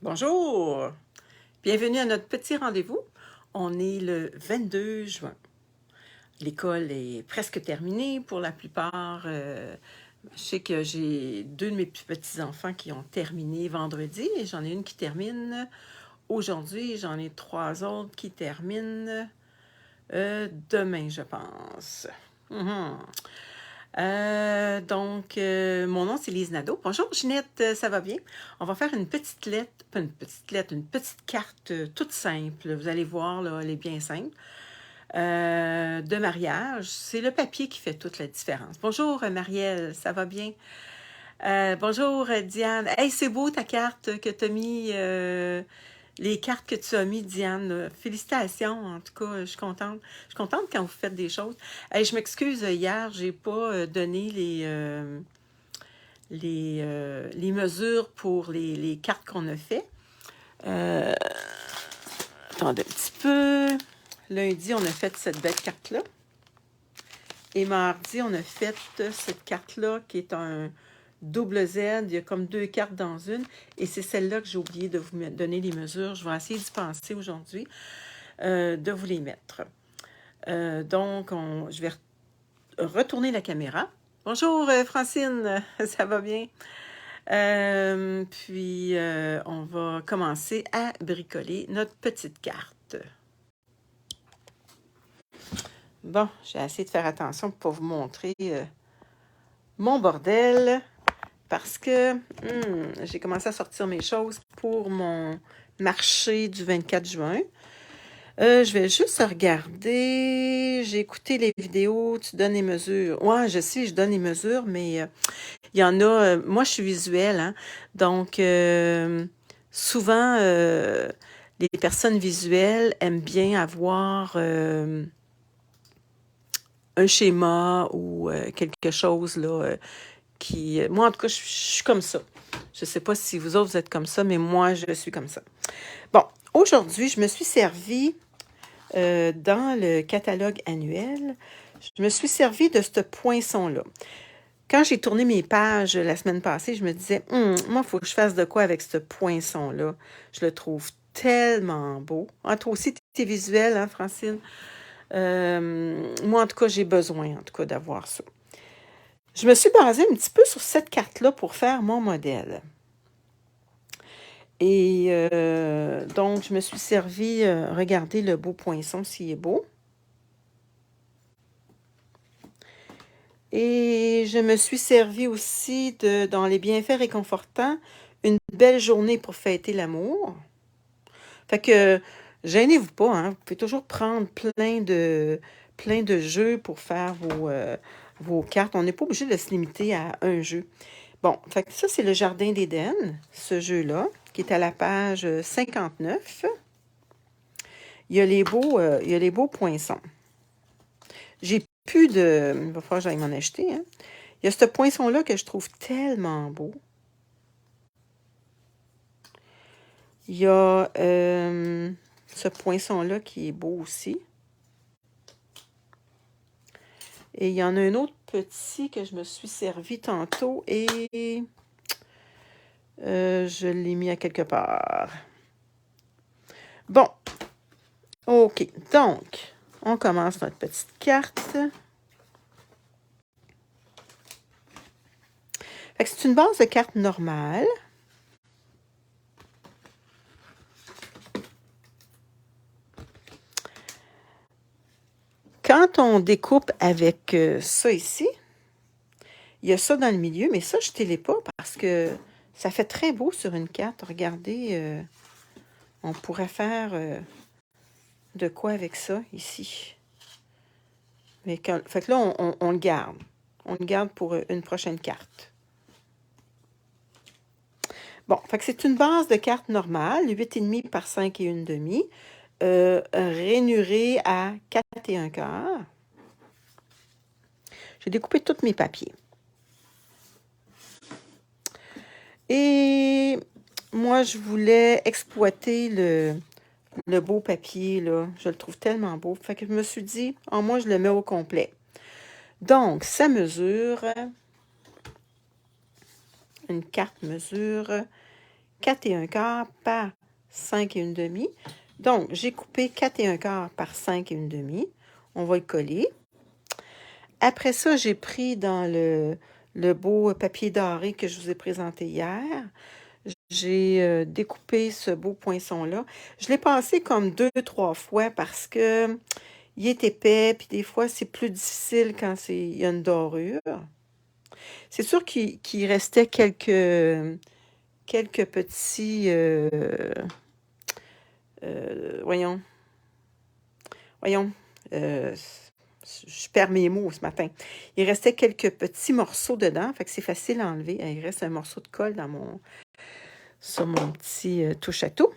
Bonjour! Bienvenue à notre petit rendez-vous. On est le 22 juin. L'école est presque terminée pour la plupart. Je sais que j'ai deux de mes petits-enfants qui ont terminé vendredi et j'en ai une qui termine aujourd'hui. J'en ai trois autres qui terminent demain, je pense. Mhm. Mon nom, c'est Lise Nadeau. Bonjour, Ginette, ça va bien? On va faire une petite lettre, pas une petite lettre, une petite carte toute simple. Vous allez voir, là, elle est bien simple. De mariage. C'est le papier qui fait toute la différence. Bonjour, Marielle, ça va bien? Bonjour, Diane. Hey, c'est beau ta carte que tu as mis, les cartes que tu as mis, Diane. Félicitations, en tout cas, je suis contente. Je suis contente quand vous faites des choses. Hey, je m'excuse, hier, j'ai pas donné les mesures pour les cartes qu'on a fait. Attendez un petit peu. Lundi, on a fait cette belle carte-là. Et mardi, on a fait cette carte-là qui est un double Z. Il y a comme deux cartes dans une. Et c'est celle-là que j'ai oublié de vous donner les mesures. Je vais essayer d'y penser aujourd'hui, de vous les mettre. Je vais retourner la caméra. Bonjour Francine, ça va bien? On va commencer à bricoler notre petite carte. Bon, j'ai essayé de faire attention pour vous montrer mon bordel parce que j'ai commencé à sortir mes choses pour mon marché du 24 juin. Je vais juste regarder. J'ai écouté les vidéos, tu donnes les mesures. Ouais, je sais, je donne les mesures, mais il y en a. Moi, je suis visuelle, hein, donc souvent, les personnes visuelles aiment bien avoir un schéma ou quelque chose là qui. Moi, en tout cas, je suis comme ça. Je ne sais pas si vous autres vous êtes comme ça, mais moi, je suis comme ça. Bon, aujourd'hui, je me suis servi dans le catalogue annuel, je me suis servi de ce poinçon-là. Quand j'ai tourné mes pages la semaine passée, je me disais, moi, il faut que je fasse de quoi avec ce poinçon-là. Je le trouve tellement beau. Ah, toi aussi, tu es visuelle, hein, Francine? Moi, en tout cas, j'ai besoin, en tout cas, d'avoir ça. Je me suis basée un petit peu sur cette carte-là pour faire mon modèle. Et donc, je me suis servi, regardez le beau poinçon, s'il est beau. Et je me suis servi aussi dans les bienfaits réconfortants, une belle journée pour fêter l'amour. Fait que, gênez-vous pas, hein, vous pouvez toujours prendre plein de jeux pour faire vos cartes. On n'est pas obligé de se limiter à un jeu. Bon, fait que ça, c'est le Jardin d'Éden, ce jeu-là, qui est à la page 59. Il y a les beaux poinçons. J'ai plus de... Il va falloir que j'aille m'en acheter, hein. Il y a ce poinçon-là que je trouve tellement beau. Il y a ce poinçon-là qui est beau aussi. Et il y en a un autre petit que je me suis servi tantôt et je l'ai mis à quelque part. Bon. OK. Donc, on commence notre petite carte. C'est une base de carte normale. Quand on découpe avec ça ici, il y a ça dans le milieu, mais ça, je ne télé pas parce que ça fait très beau sur une carte. Regardez, on pourrait faire de quoi avec ça ici. Fait que là, on le garde. On le garde pour une prochaine carte. Bon, fait que c'est une base de carte normale, 8,5 par 5 et 1/2, rainurée à 4 et 1/4. J'ai découpé tous mes papiers. Et moi, je voulais exploiter le beau papier, là. Je le trouve tellement beau. Fait que je me suis dit, moi, je le mets au complet. Donc, ça mesure, une carte mesure 4 et 1/4 par 5 et 1/2. Donc, j'ai coupé 4 et 1/4 par 5 et 1/2. On va le coller. Après ça, j'ai pris dans le beau papier doré que je vous ai présenté hier. J'ai découpé ce beau poinçon-là. Je l'ai passé comme 2-3 fois parce que il est épais, puis des fois, c'est plus difficile quand il y a une dorure. C'est sûr qu'il restait quelques petits... voyons. Je perds mes mots ce matin. Il restait quelques petits morceaux dedans, fait que c'est facile à enlever. Il reste un morceau de colle sur mon petit touche-à-tout.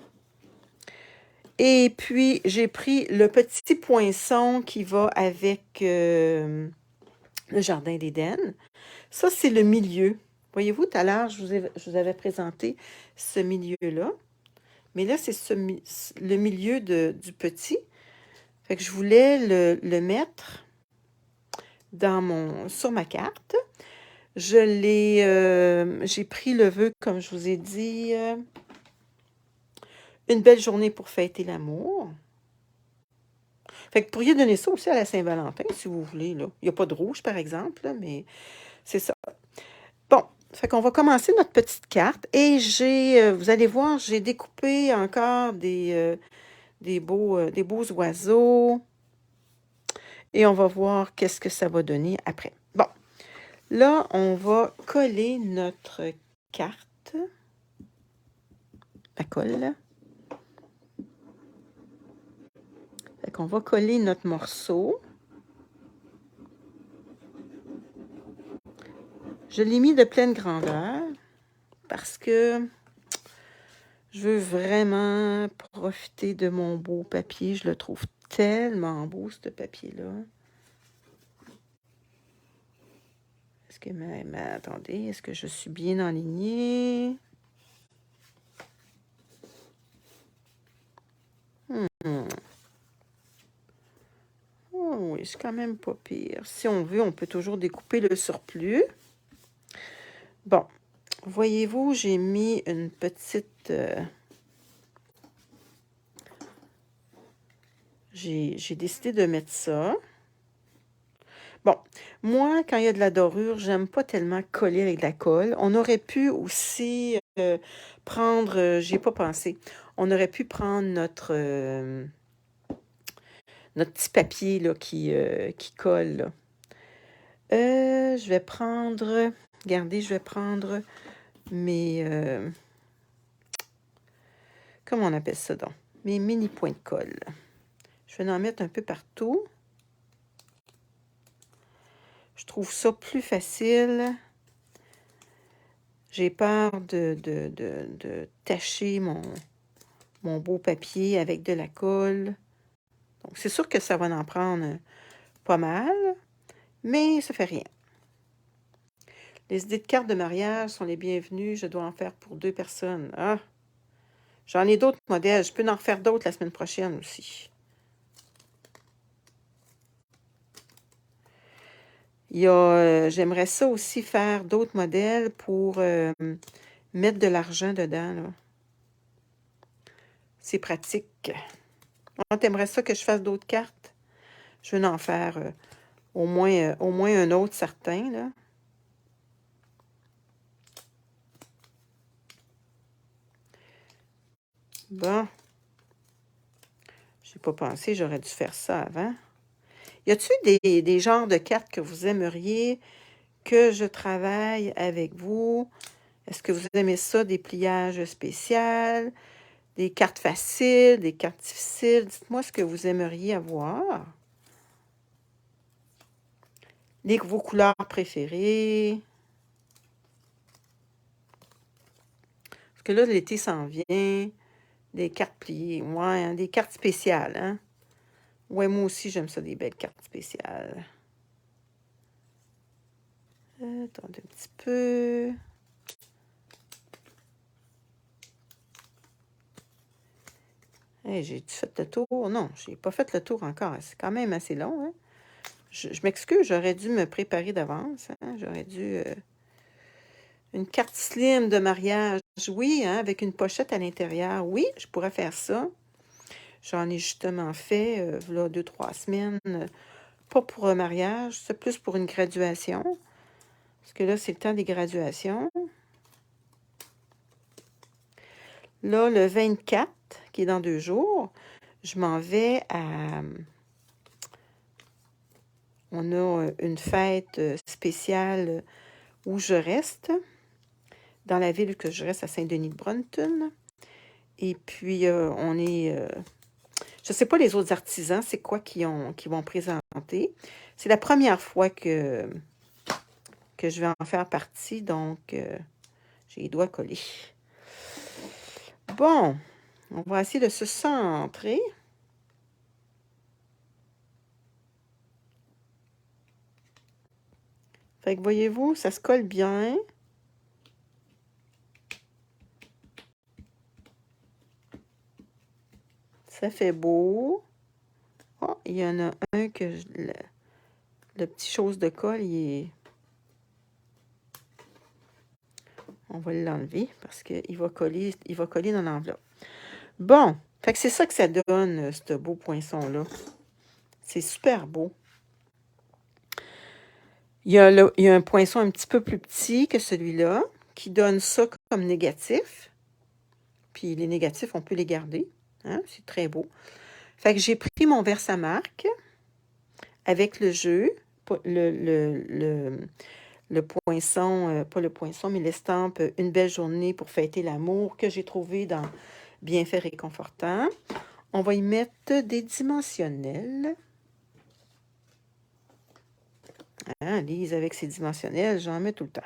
Et puis, j'ai pris le petit poinçon qui va avec le jardin d'Éden. Ça, c'est le milieu. Voyez-vous, tout à l'heure, je vous avais présenté ce milieu-là. Mais là, c'est le milieu du petit. Fait que je voulais le mettre sur ma carte. J'ai pris le vœu, comme je vous ai dit, une belle journée pour fêter l'amour. Fait que vous pourriez donner ça aussi à la Saint-Valentin, si vous voulez, là. Il n'y a pas de rouge, par exemple, là, mais c'est ça. Bon, fait qu'on va commencer notre petite carte. Et vous allez voir, j'ai découpé encore des beaux oiseaux. Et on va voir qu'est-ce que ça va donner après. Bon, là, on va coller notre carte. La colle. Fait qu'on va coller notre morceau. Je l'ai mis de pleine grandeur parce que je veux vraiment profiter de mon beau papier. Je le trouve tellement beau, ce papier-là. Attendez, est-ce que je suis bien enlignée? Oh oui, c'est quand même pas pire. Si on veut, on peut toujours découper le surplus. Bon, voyez-vous, j'ai mis une petite... j'ai décidé de mettre ça. Bon, moi, quand il y a de la dorure, j'aime pas tellement coller avec de la colle. On aurait pu aussi prendre... j'y ai pas pensé. On aurait pu prendre notre petit papier là, qui colle. Là. Je vais prendre... Regardez, je vais prendre mes... comment on appelle ça donc? Mes mini points de colle. Je vais en mettre un peu partout. Je trouve ça plus facile. J'ai peur de tacher mon beau papier avec de la colle. Donc, c'est sûr que ça va en prendre pas mal, mais ça fait rien. Les idées de cartes de mariage sont les bienvenues. Je dois en faire pour 2 personnes. Ah! J'en ai d'autres modèles. Je peux en refaire d'autres la semaine prochaine aussi. J'aimerais ça aussi faire d'autres modèles pour mettre de l'argent dedans. Là. C'est pratique. T'aimerais ça que je fasse d'autres cartes? Je veux en faire au moins un autre certain, là. Bon. J'ai pas pensé, j'aurais dû faire ça avant. Y a-t-il des genres de cartes que vous aimeriez que je travaille avec vous? Est-ce que vous aimez ça, des pliages spéciaux, des cartes faciles, des cartes difficiles? Dites-moi ce que vous aimeriez avoir. Vos couleurs préférées. Parce que là, l'été s'en vient. Des cartes pliées. Ouais, hein, des cartes spéciales, hein? Ouais, moi aussi, j'aime ça, des belles cartes spéciales. Attendez un petit peu. Hey, j'ai fait le tour? Non, j'ai pas fait le tour encore. C'est quand même assez long, hein? Je m'excuse, j'aurais dû me préparer d'avance. Hein? J'aurais dû... une carte slim de mariage. oui, hein, avec une pochette à l'intérieur. Oui, je pourrais faire ça. J'en ai justement fait, voilà 2-3 semaines. Pas pour un mariage, c'est plus pour une graduation. Parce que là, c'est le temps des graduations. Là, le 24, qui est dans 2 jours, je m'en vais à... On a une fête spéciale où je reste, dans la ville que je reste à Saint-Denis-de-Brompton. Et puis, on est... je ne sais pas les autres artisans, c'est quoi qui vont présenter. C'est la première fois que je vais en faire partie, donc j'ai les doigts collés. Bon, on va essayer de se centrer. Fait que voyez-vous, ça se colle bien. Ça fait beau. Oh, il y en a un que le petit chose de colle, on va l'enlever parce qu'il va coller dans l'enveloppe. Bon, fait que c'est ça que ça donne, ce beau poinçon-là. C'est super beau. Il y a un poinçon un petit peu plus petit que celui-là qui donne ça comme négatif. Puis les négatifs, on peut les garder. Hein? C'est très beau. Fait que j'ai pris mon Versamark avec le jeu, le poinçon, pas le poinçon, mais l'estampe Une belle journée pour fêter l'amour que j'ai trouvé dans Bien fait réconfortant. On va y mettre des dimensionnels. Hein, Lise, avec ses dimensionnels, j'en mets tout le temps.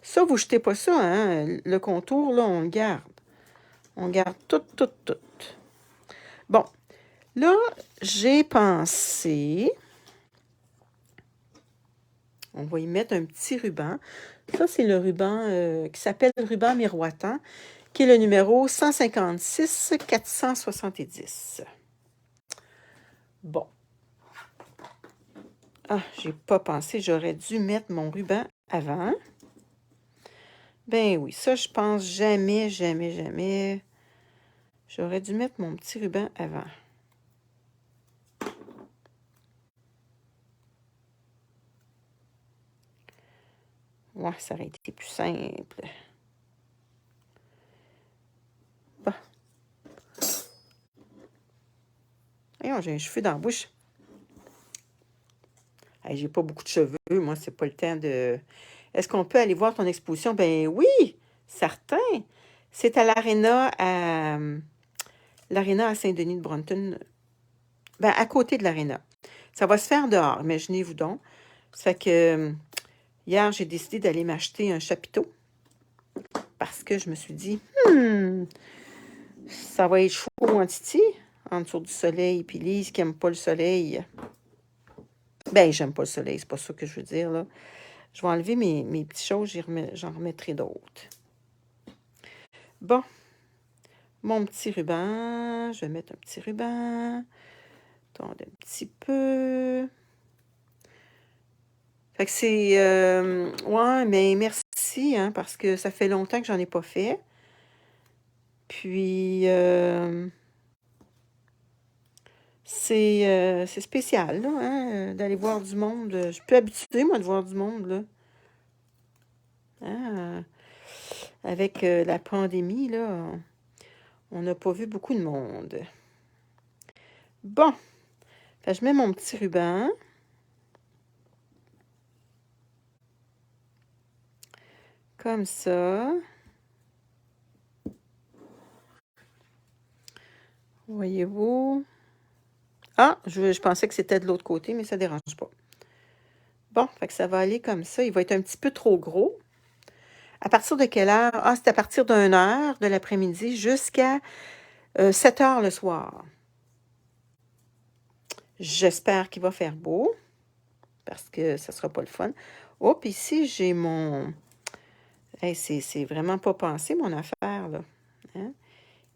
Ça, vous ne jetez pas ça, hein? Le contour, là, on le garde. On garde tout. Bon, là, j'ai pensé... On va y mettre un petit ruban. Ça, c'est le ruban qui s'appelle ruban miroitant, qui est le numéro 156-470. Bon. Ah, j'ai pas pensé, j'aurais dû mettre mon ruban avant. Ben oui, ça, je pense jamais. J'aurais dû mettre mon petit ruban avant. Ouais, ça aurait été plus simple. Bon. Voyons, j'ai un cheveu dans la bouche. Hey, j'ai pas beaucoup de cheveux. Moi, c'est pas le temps de... Est-ce qu'on peut aller voir ton exposition? Ben oui, certain. C'est à l'Arena à Saint-Denis-de-Brompton. Ben, à côté de l'Arena. Ça va se faire dehors, imaginez-vous donc. Ça fait que hier, j'ai décidé d'aller m'acheter un chapiteau parce que je me suis dit, ça va être chaud en titi, en dessous du soleil. Puis Lise qui n'aime pas le soleil. Ben, j'aime pas le soleil, c'est pas ça que je veux dire, là. Je vais enlever mes petites choses, j'en remettrai d'autres. Bon, mon petit ruban, je vais mettre un petit ruban. Attendez un petit peu. Fait que c'est... ouais, mais merci, hein, parce que ça fait longtemps que j'en ai pas fait. Puis, c'est spécial, là, hein, d'aller voir du monde. Je suis plus habituée, moi, de voir du monde, là. Hein, avec la pandémie, là, on n'a pas vu beaucoup de monde. Bon, fait que je mets mon petit ruban. Comme ça. Voyez-vous? Ah, je pensais que c'était de l'autre côté, mais ça ne dérange pas. Bon, fait que ça va aller comme ça. Il va être un petit peu trop gros. À partir de quelle heure? Ah, c'est à partir d'1 heure de l'après-midi jusqu'à 7 heures le soir. J'espère qu'il va faire beau, parce que ça ne sera pas le fun. Oh, puis ici, j'ai mon... Hey, c'est vraiment pas pensé, mon affaire, là. Hein?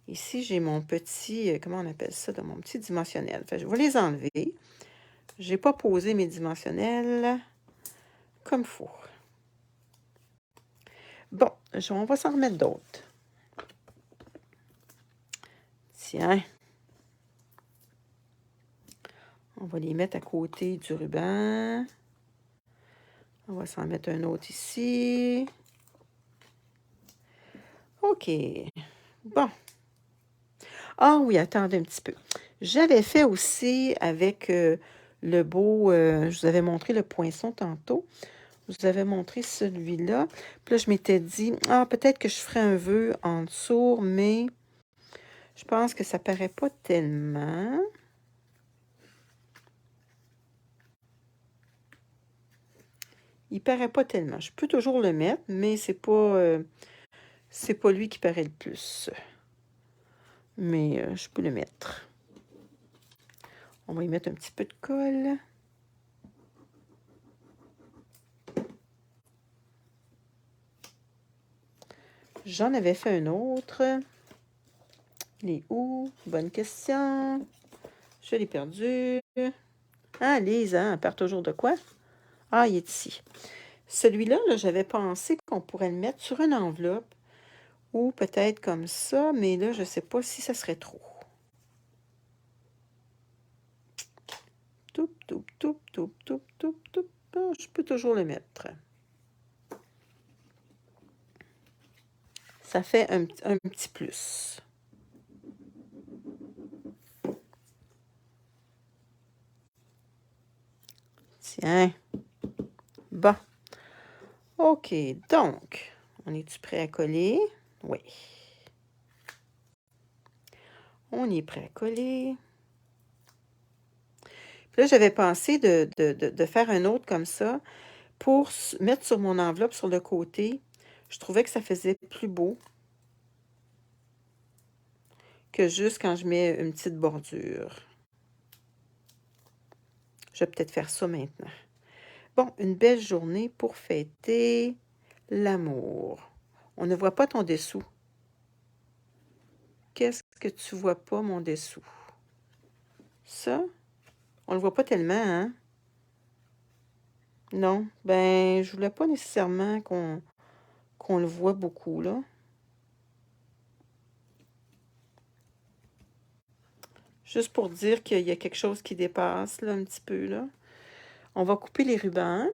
Ici, j'ai mon petit... comment on appelle ça? Dans mon petit dimensionnel. Fait que je vais les enlever. Je n'ai pas posé mes dimensionnels comme il faut. Bon, on va s'en remettre d'autres. Tiens. On va les mettre à côté du ruban. On va s'en mettre un autre ici. OK. Bon. Ah oui, attendez un petit peu. J'avais fait aussi avec le beau... je vous avais montré le poinçon tantôt. Je vous avais montré celui-là. Puis là, je m'étais dit, ah, peut-être que je ferais un vœu en dessous, mais je pense que ça paraît pas tellement. Il paraît pas tellement. Je peux toujours le mettre, mais c'est pas lui qui paraît le plus. Mais je peux le mettre. On va y mettre un petit peu de colle. J'en avais fait un autre. Il est où? Bonne question. Je l'ai perdu. Ah, Lise, hein, elle perd toujours de quoi? Ah, il est ici. Celui-là, là, j'avais pensé qu'on pourrait le mettre sur une enveloppe ou peut-être comme ça, mais là, je ne sais pas si ça serait trop. Toup, toup, toup, toup, toup, toup, toup. Ah, je peux toujours le mettre. Ça fait un petit plus. Tiens. Bon. OK, donc, on est-tu prêt à coller? Oui. On est prêt à coller. Puis là, j'avais pensé de faire un autre comme ça pour mettre sur mon enveloppe sur le côté. Je trouvais que ça faisait plus beau que juste quand je mets une petite bordure. Je vais peut-être faire ça maintenant. Bon, une belle journée pour fêter l'amour. On ne voit pas ton dessous. Qu'est-ce que tu vois pas, mon dessous? Ça, on le voit pas tellement, hein? Non, ben, je voulais pas nécessairement qu'on le voit beaucoup, là. Juste pour dire qu'il y a quelque chose qui dépasse, là, un petit peu, là. On va couper les rubans.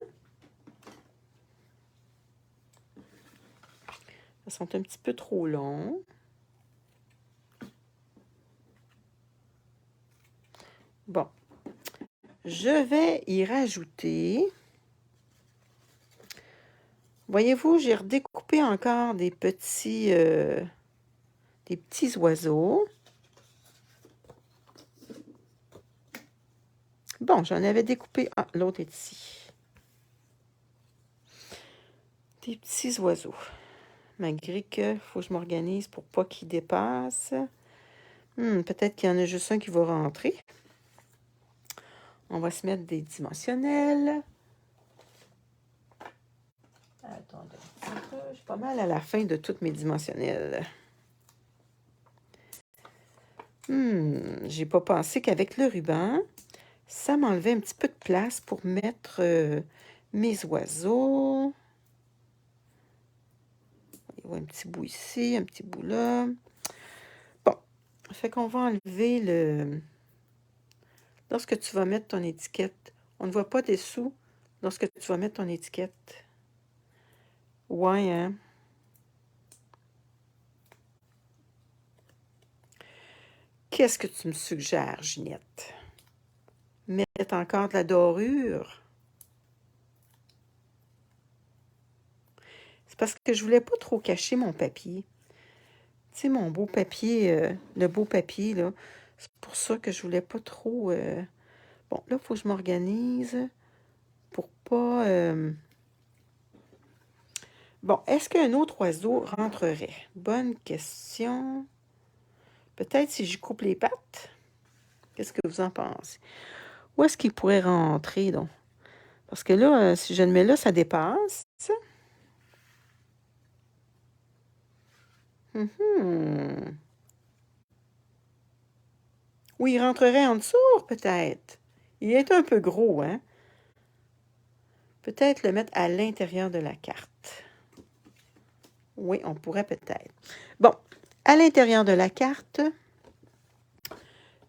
Ils sont un petit peu trop longs. Bon. Je vais y rajouter... Voyez-vous, j'ai redécoupé encore des petits oiseaux. Bon, j'en avais découpé... Ah, l'autre est ici. Des petits oiseaux. Malgré que faut que je m'organise pour pas qu'ils dépassent. Peut-être qu'il y en a juste un qui va rentrer. On va se mettre des dimensionnels. Attendez un petit peu. Je suis pas mal à la fin de toutes mes dimensionnels. J'ai pas pensé qu'avec le ruban, ça m'enlevait un petit peu de place pour mettre mes oiseaux. Il y a un petit bout ici, un petit bout là. Bon, fait qu'on va enlever le... Lorsque tu vas mettre ton étiquette, on ne voit pas dessous lorsque tu vas mettre ton étiquette. Ouais, hein? Qu'est-ce que tu me suggères, Ginette? Mettre encore de la dorure? C'est parce que je voulais pas trop cacher mon papier. Tu sais, mon beau papier, le beau papier, là. C'est pour ça que je voulais pas trop... Bon, là, il faut que je m'organise pour pas... Bon, est-ce qu'un autre oiseau rentrerait? Bonne question. Peut-être si je coupe les pattes. Qu'est-ce que vous en pensez? Où est-ce qu'il pourrait rentrer, donc? Parce que là, si je le mets là, ça dépasse. Oui, il rentrerait en dessous, peut-être. Il est un peu gros, hein? Peut-être le mettre à l'intérieur de la carte. Oui, on pourrait peut-être. Bon, à l'intérieur de la carte,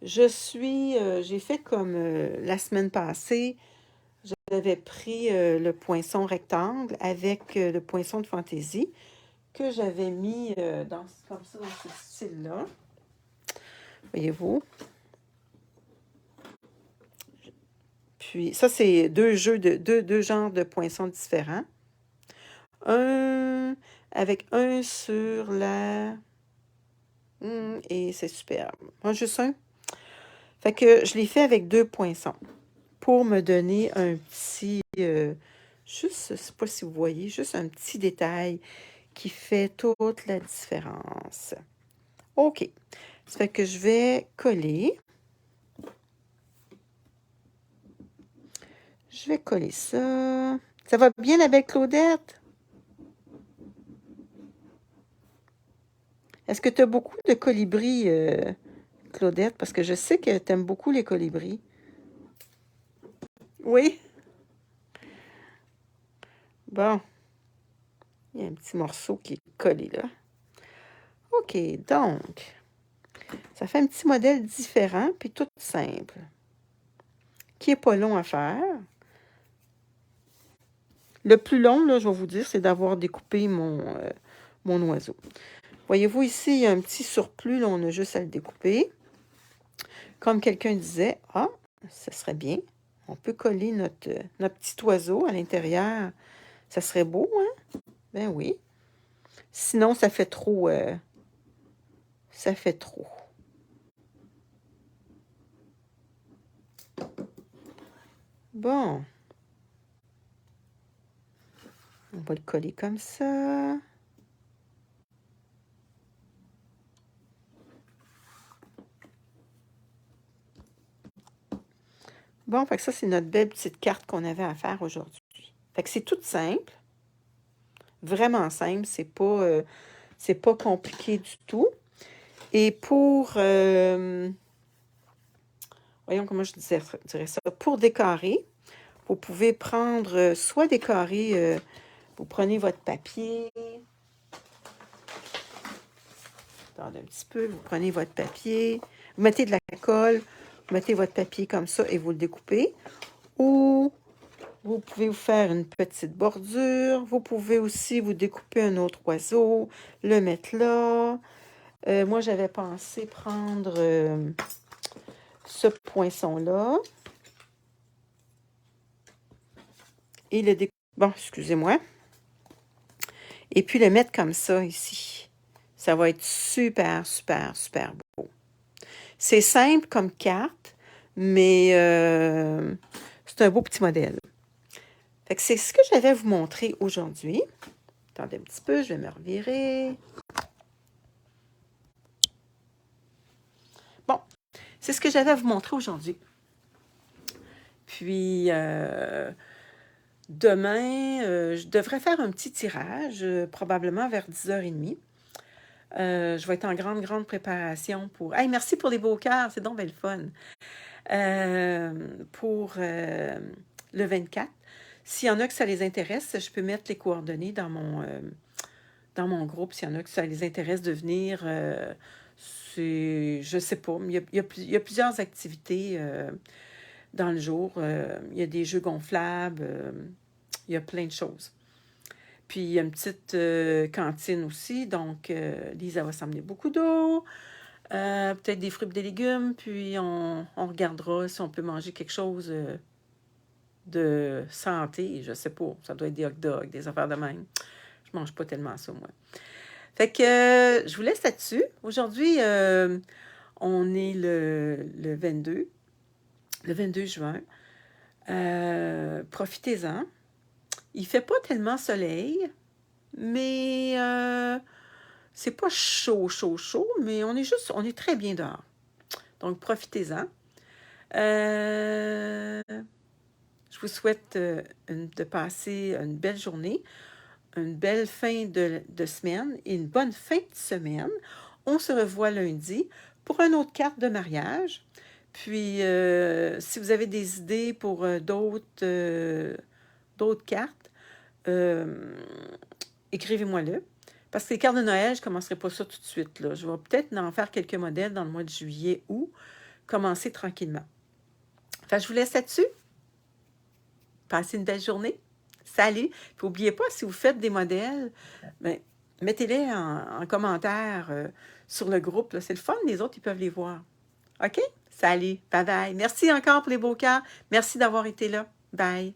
j'ai fait comme la semaine passée, j'avais pris le poinçon rectangle avec le poinçon de fantaisie que j'avais mis comme ça, dans ce style-là. Voyez-vous? Puis, ça, c'est deux genres de poinçons différents. Un avec un sur la... et c'est superbe. Moi, juste un. Fait que je l'ai fait avec deux poinçons pour me donner un petit... juste, je sais pas si vous voyez, juste un petit détail qui fait toute la différence. OK. Ça fait que je vais coller. Je vais coller ça. Ça va bien, la belle Claudette? Est-ce que tu as beaucoup de colibris, Claudette? Parce que je sais que tu aimes beaucoup les colibris. Oui? Bon. Il y a un petit morceau qui est collé là. OK, donc, ça fait un petit modèle différent, puis tout simple, qui n'est pas long à faire. Le plus long, là, je vais vous dire, c'est d'avoir découpé mon oiseau. Voyez-vous, ici, il y a un petit surplus, là, on a juste à le découper. Comme quelqu'un disait, ah, ça serait bien, on peut coller notre petit oiseau à l'intérieur. Ça serait beau, hein? Ben oui. Sinon, ça fait trop. Ça fait trop. Bon. On va le coller comme ça. Bon, fait que ça, c'est notre belle petite carte qu'on avait à faire aujourd'hui. Fait que c'est tout simple. Vraiment simple. C'est pas compliqué du tout. Et pour... voyons comment je dirais ça. Pour décorer, vous pouvez prendre soit décorer... vous prenez votre papier. Attendez un petit peu. Vous prenez votre papier. Vous mettez de la colle. Vous mettez votre papier comme ça et vous le découpez. Ou vous pouvez vous faire une petite bordure. Vous pouvez aussi vous découper un autre oiseau, le mettre là. Moi, j'avais pensé prendre ce poinçon-là et le découper. Bon, excusez-moi. Et puis le mettre comme ça ici. Ça va être super, super, super beau. C'est simple comme carte, mais c'est un beau petit modèle. Fait que c'est ce que j'avais à vous montrer aujourd'hui. Attendez un petit peu, je vais me revirer. Bon, c'est ce que j'avais à vous montrer aujourd'hui. Puis, demain, je devrais faire un petit tirage, probablement vers 10h30. Je vais être en grande, grande préparation pour... Hey, merci pour les beaux cœurs, c'est donc bien le fun. Pour le 24. S'il y en a que ça les intéresse, je peux mettre les coordonnées dans mon groupe. S'il y en a que ça les intéresse de venir, je sais pas, mais il y a plusieurs activités dans le jour. Il y a des jeux gonflables, il y a plein de choses. Puis, il y a une petite cantine aussi, donc Lisa va s'emmener beaucoup d'eau, peut-être des fruits et des légumes, puis on regardera si on peut manger quelque chose de santé, je sais pas, ça doit être des hot dogs, des affaires de même. Je mange pas tellement ça, moi. Fait que je vous laisse là-dessus. Aujourd'hui, on est le 22 juin. Profitez-en. Il fait pas tellement soleil, mais c'est pas chaud, chaud, chaud, mais on est très bien dehors. Donc, profitez-en. Je vous souhaite de passer une belle journée, une belle fin de semaine et une bonne fin de semaine. On se revoit lundi pour une autre carte de mariage. Puis, si vous avez des idées pour d'autres cartes, écrivez-moi-le. Parce que les cartes de Noël, je ne commencerai pas ça tout de suite, là. Je vais peut-être en faire quelques modèles dans le mois de juillet ou commencer tranquillement. Fait que je vous laisse là-dessus. Passez une belle journée. Salut! Puis n'oubliez pas, si vous faites des modèles, ben, mettez-les en commentaire sur le groupe. C'est le fun, les autres, ils peuvent les voir. OK? Salut! Bye bye! Merci encore pour les beaux cœurs. Merci d'avoir été là. Bye!